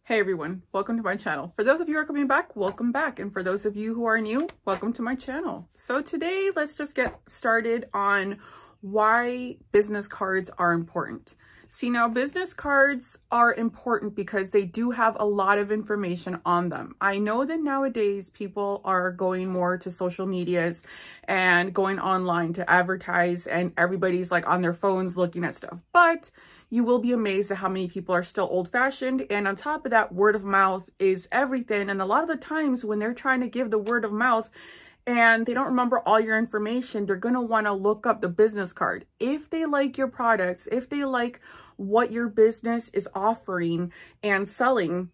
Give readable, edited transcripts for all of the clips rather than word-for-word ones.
Hey everyone, welcome to my channel. For those of you who are coming back, welcome back. And for those of you who are new, welcome to my channel. So today, let's just get started on why business cards are important. See, now business cards are important because they do have a lot of information on them. I know that nowadays people are going more to social medias and going online to advertise, and everybody's like on their phones looking at stuff, but you will be amazed at how many people are still old-fashioned. And on top of that, word of mouth is everything. And a lot of the times when they're trying to give the word of mouth and they don't remember all your information, they're going to want to look up the business card. If they like your products, if they like what your business is offering and selling,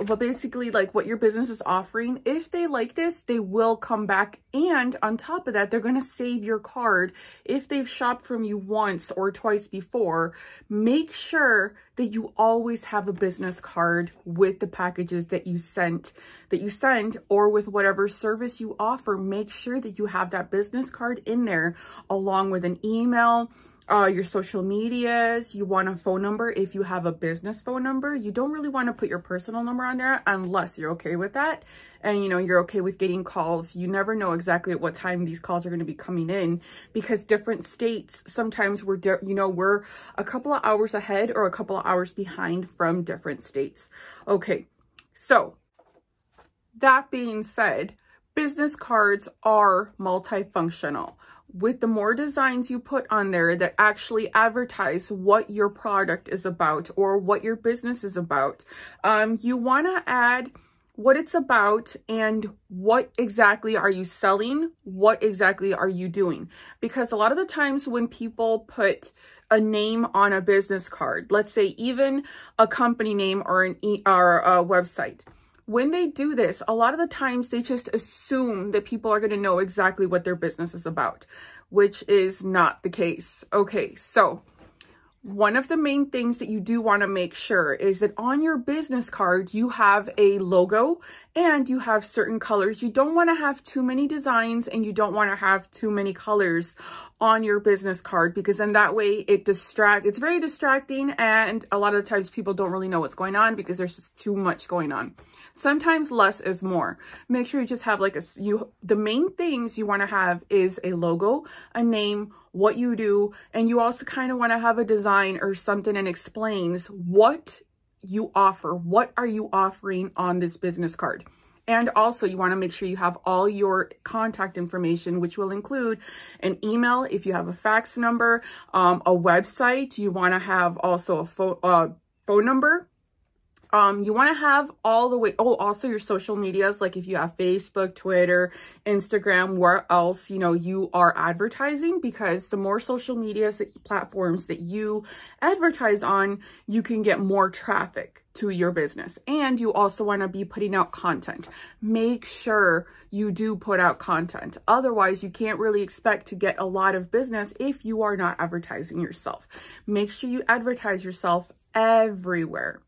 but basically like what your business is offering, if they like this, they will come back. And on top of that, they're going to save your card. If they've shopped from you once or twice before, make sure that you always have a business card with the packages that you send, or with whatever service you offer. Make sure that you have that business card in there along with an email, your social medias. You want a phone number if you have a business phone number. You don't really want to put your personal number on there unless you're okay with that and you're okay with getting calls. You never know exactly at what time these calls are going to be coming in, because different states, sometimes we're a couple of hours ahead or a couple of hours behind from different states. Okay, so that being said, business cards are multifunctional. With the more designs you put on there that actually advertise what your product is about or what your business is about, you want to add what it's about and what exactly are you selling, what exactly are you doing. Because a lot of the times when people put a name on a business card, let's say even a company name or a website, when they do this, a lot of the times they just assume that people are going to know exactly what their business is about, which is not the case. Okay, so one of the main things that you do want to make sure is that on your business card, you have a logo and you have certain colors. You don't want to have too many designs and you don't want to have too many colors on your business card, because then that way it's very distracting, and a lot of the times people don't really know what's going on because there's just too much going on. Sometimes less is more. Make sure you just have like the main things you want to have is a logo, a name, what you do, and you also kind of want to have a design or something that explains what you offer. What are you offering on this business card? And also you want to make sure you have all your contact information, which will include an email if you have a fax number, a website. You want to have also a phone number. You want to have all the way, also your social medias, like if you have Facebook, Twitter, Instagram, where else, you are advertising, because the more social media platforms that you advertise on, you can get more traffic to your business. And you also want to be putting out content. Make sure you do put out content. Otherwise, you can't really expect to get a lot of business if you are not advertising yourself. Make sure you advertise yourself everywhere.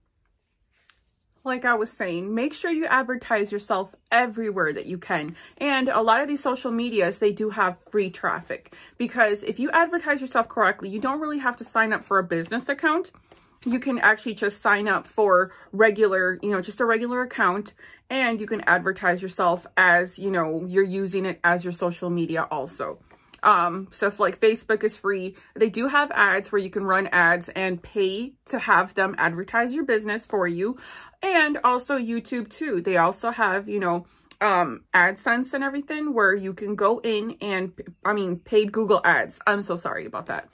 Like I was saying, make sure you advertise yourself everywhere that you can. And a lot of these social medias, they do have free traffic, because if you advertise yourself correctly, you don't really have to sign up for a business account. You can actually just sign up for regular, just a regular account, and you can advertise yourself as, you're using it as your social media also. So if like Facebook is free, they do have ads where you can run ads and pay to have them advertise your business for you. And also YouTube too. They also have, AdSense and everything where you can go in and, paid Google ads. I'm so sorry about that.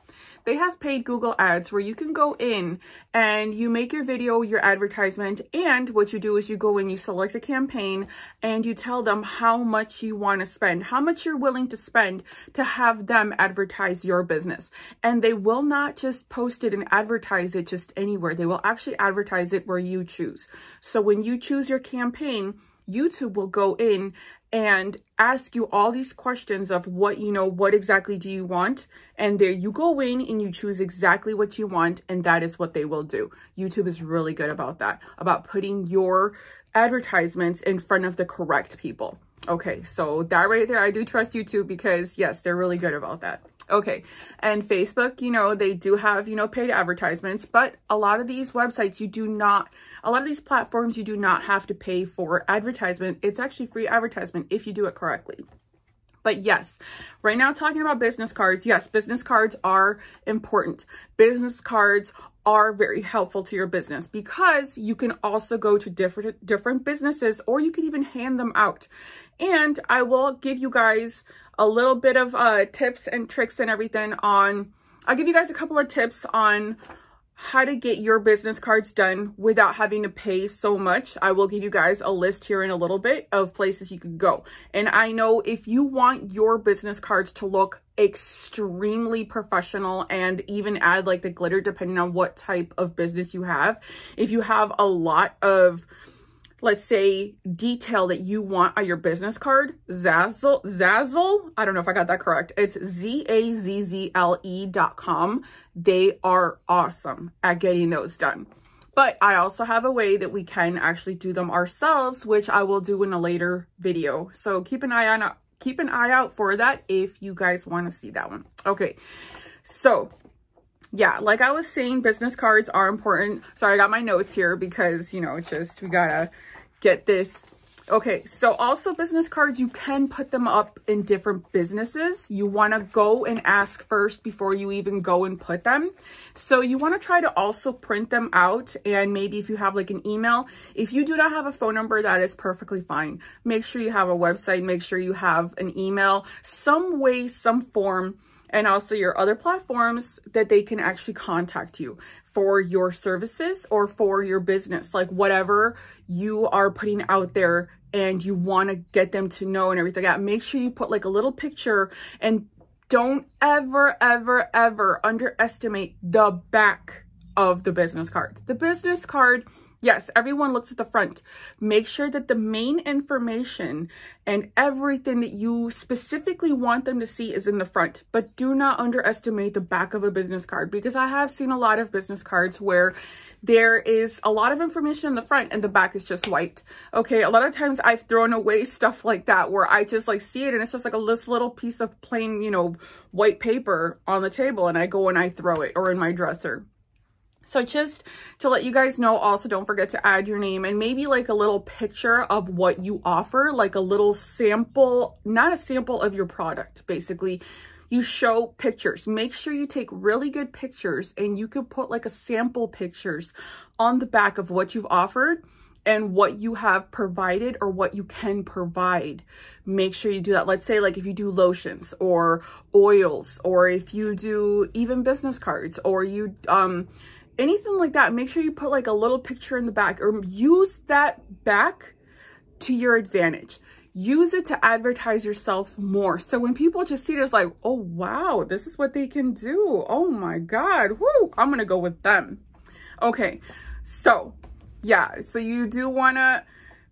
They have paid Google ads where you can go in and you make your video, your advertisement, and what you do is you go in, you select a campaign, and you tell them how much you want to spend, how much you're willing to spend to have them advertise your business. And they will not just post it and advertise it just anywhere. They will actually advertise it where you choose. So when you choose your campaign, YouTube will go in and ask you all these questions of what exactly do you want? And there you go in and you choose exactly what you want, and that is what they will do. YouTube is really good about that, about putting your advertisements in front of the correct people. Okay, so that right there, I do trust YouTube, because yes, they're really good about that. Okay, and Facebook, you know, they do have, you know, paid advertisements, but a lot of these websites, a lot of these platforms, you do not have to pay for advertisement. It's actually free advertisement if you do it correctly. But yes, right now talking about business cards, yes, business cards are important. Business cards are very helpful to your business because you can also go to different businesses, or you can even hand them out. And I will give you guys a little bit of tips and tricks and everything I'll give you guys a couple of tips on how to get your business cards done without having to pay so much. I will give you guys a list here in a little bit of places you could go. And I know if you want your business cards to look extremely professional and even add like the glitter depending on what type of business you have, if you have a lot of, let's say, detail that you want on your business card, Zazzle, I don't know if I got that correct. It's ZAZZLE.com. They are awesome at getting those done. But I also have a way that we can actually do them ourselves, which I will do in a later video. So keep an eye out for that if you guys want to see that one. Okay, so yeah, like I was saying, business cards are important. Sorry, I got my notes here because, you know, it's just, we gotta get this. Okay, so also business cards, you can put them up in different businesses. You want to go and ask first before you even go and put them. So you want to try to also print them out, and maybe if you have like an email, if you do not have a phone number, that is perfectly fine. Make sure you have a website, make sure you have an email, some way, some form, and also your other platforms that they can actually contact you for your services or for your business, like whatever you are putting out there and you want to get them to know and everything like that. Make sure you put like a little picture, and don't ever, ever, ever underestimate the back of the business card. The business card, yes, everyone looks at the front. Make sure that the main information and everything that you specifically want them to see is in the front, but do not underestimate the back of a business card, because I have seen a lot of business cards where there is a lot of information in the front and the back is just white. Okay, a lot of times I've thrown away stuff like that where I just like see it and it's just like this little piece of plain, you know, white paper on the table, and I go and I throw it, or in my dresser. So just to let you guys know, also don't forget to add your name and maybe like a little picture of what you offer, like a little sample, not a sample of your product, basically. You show pictures. Make sure you take really good pictures, and you could put like a sample pictures on the back of what you've offered and what you have provided or what you can provide. Make sure you do that. Let's say like if you do lotions or oils, or if you do even business cards, or you anything like that, make sure you put like a little picture in the back, or use that back to your advantage. Use it to advertise yourself more. So when people just see it, it's like, oh, wow, this is what they can do. Oh my God, whoo, I'm gonna go with them. Okay, so yeah, so you do wanna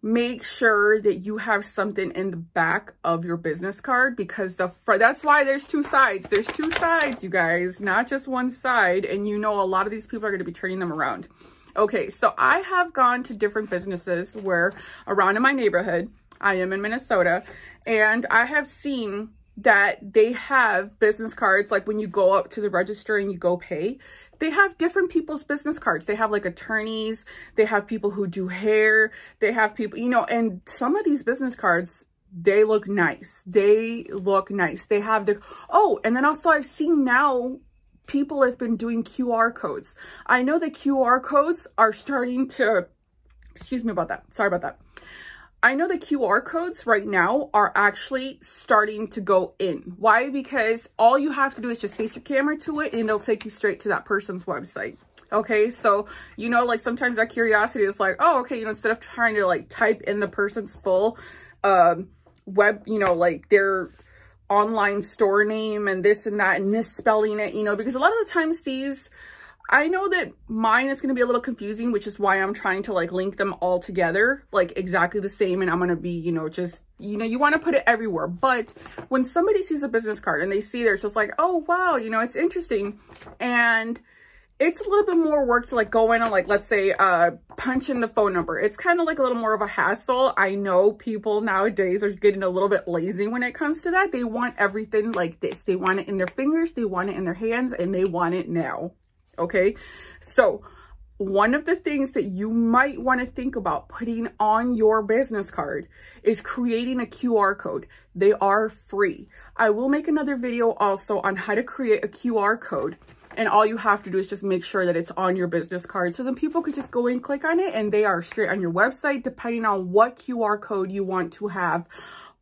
make sure that you have something in the back of your business card, because that's why there's two sides. There's two sides, you guys, not just one side. And you know, a lot of these people are going to be turning them around. Okay, so I have gone to different businesses where around in my neighborhood, I am in Minnesota, and I have seen that they have business cards. Like when you go up to the register and you go pay, they have different people's business cards. They have like attorneys, they have people who do hair, they have people, you know, and some of these business cards, they look nice. They look nice. They have the, oh, and then also I've seen now people have been doing QR codes. I know that QR codes are starting to, excuse me about that. Sorry about that. I know the QR codes right now are actually starting to go in. Why? Because all you have to do is just face your camera to it and it'll take you straight to that person's website. Okay, so, you know, like sometimes that curiosity is like, oh, okay, you know, instead of trying to like type in the person's full web, you know, like their online store name and this and that and misspelling it, you know, because a lot of the times these, I know that mine is going to be a little confusing, which is why I'm trying to like link them all together, like exactly the same. And I'm going to be, you know, just, you know, you want to put it everywhere. But when somebody sees a business card and they see there, it's just like, oh, wow, you know, it's interesting. And it's a little bit more work to like go in and like, let's say, punch in the phone number. It's kind of like a little more of a hassle. I know people nowadays are getting a little bit lazy when it comes to that. They want everything like this. They want it in their fingers, they want it in their hands, and they want it now. Okay. So one of the things that you might want to think about putting on your business card is creating a QR code. They are free. I will make another video also on how to create a QR code. And all you have to do is just make sure that it's on your business card. So then people could just go in, click on it, and they are straight on your website, depending on what QR code you want to have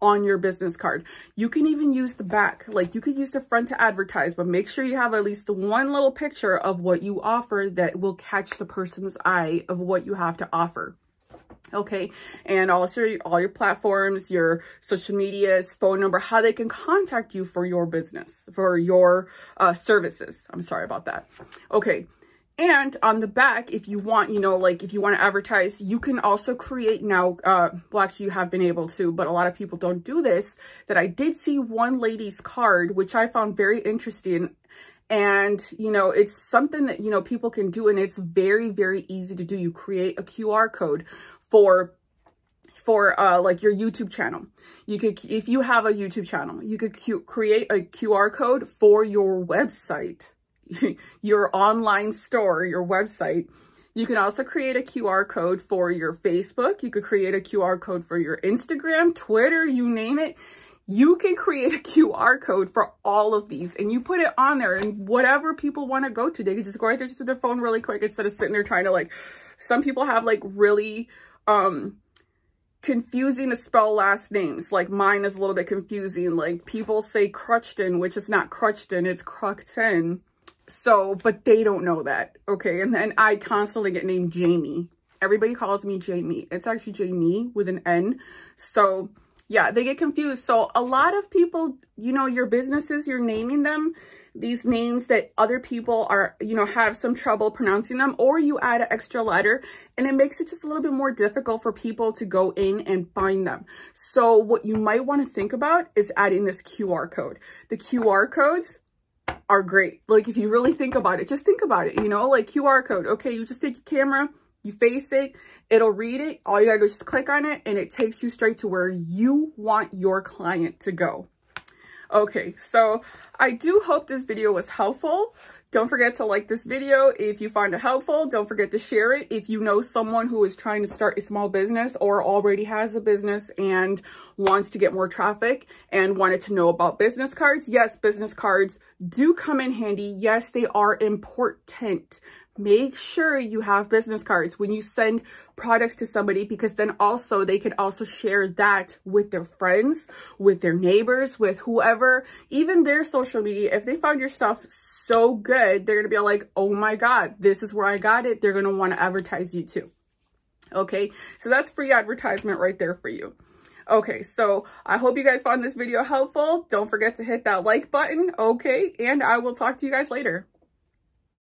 on your business card. You can even use the back. Like you could use the front to advertise, but make sure you have at least one little picture of what you offer that will catch the person's eye of what you have to offer. Okay, and also all your platforms, your social medias, phone number, how they can contact you for your business, for your services. I'm sorry about that. Okay, and on the back, if you want, you know, like if you want to advertise, you can also create now, well, actually you have been able to, but a lot of people don't do this, that I did see one lady's card, which I found very interesting. And, you know, it's something that, you know, people can do, and it's very, very easy to do. You create a QR code for like your YouTube channel. You could, if you have a YouTube channel, you could create a QR code for your website, your online store, your website. You can also create a QR code for your Facebook. You could create a QR code for your Instagram, Twitter, you name it. You can create a QR code for all of these, and you put it on there, and whatever people want to go to, they can just go right there just with their phone really quick instead of sitting there trying to, like, some people have like really confusing to spell last names. Like mine is a little bit confusing. Like people say Crutchton, which is not Crutchton, it's Cruxton. So, but they don't know that. Okay. And then I constantly get named Jamie. Everybody calls me Jamie. It's actually Jamie with an N. So yeah, they get confused. So a lot of people, you know, your businesses, you're naming them these names that other people are, you know, have some trouble pronouncing them, or you add an extra letter and it makes it just a little bit more difficult for people to go in and find them. So what you might want to think about is adding this QR code. The QR codes are great. Like if you really think about it, just think about it, you know, like QR code. Okay, you just take your camera, you face it, it'll read it. All you gotta do is just click on it and it takes you straight to where you want your client to go. Okay, so I do hope this video was helpful. Don't forget to like this video if you find it helpful. Don't forget to share it if you know someone who is trying to start a small business or already has a business and wants to get more traffic and wanted to know about business cards. Yes, business cards do come in handy. Yes, they are important. Make sure you have business cards when you send products to somebody, because then also they could also share that with their friends, with their neighbors, with whoever, even their social media. If they found your stuff so good, they're going to be like, oh my God, this is where I got it. They're going to want to advertise you too. Okay, so that's free advertisement right there for you. Okay, so I hope you guys found this video helpful. Don't forget to hit that like button. Okay, and I will talk to you guys later.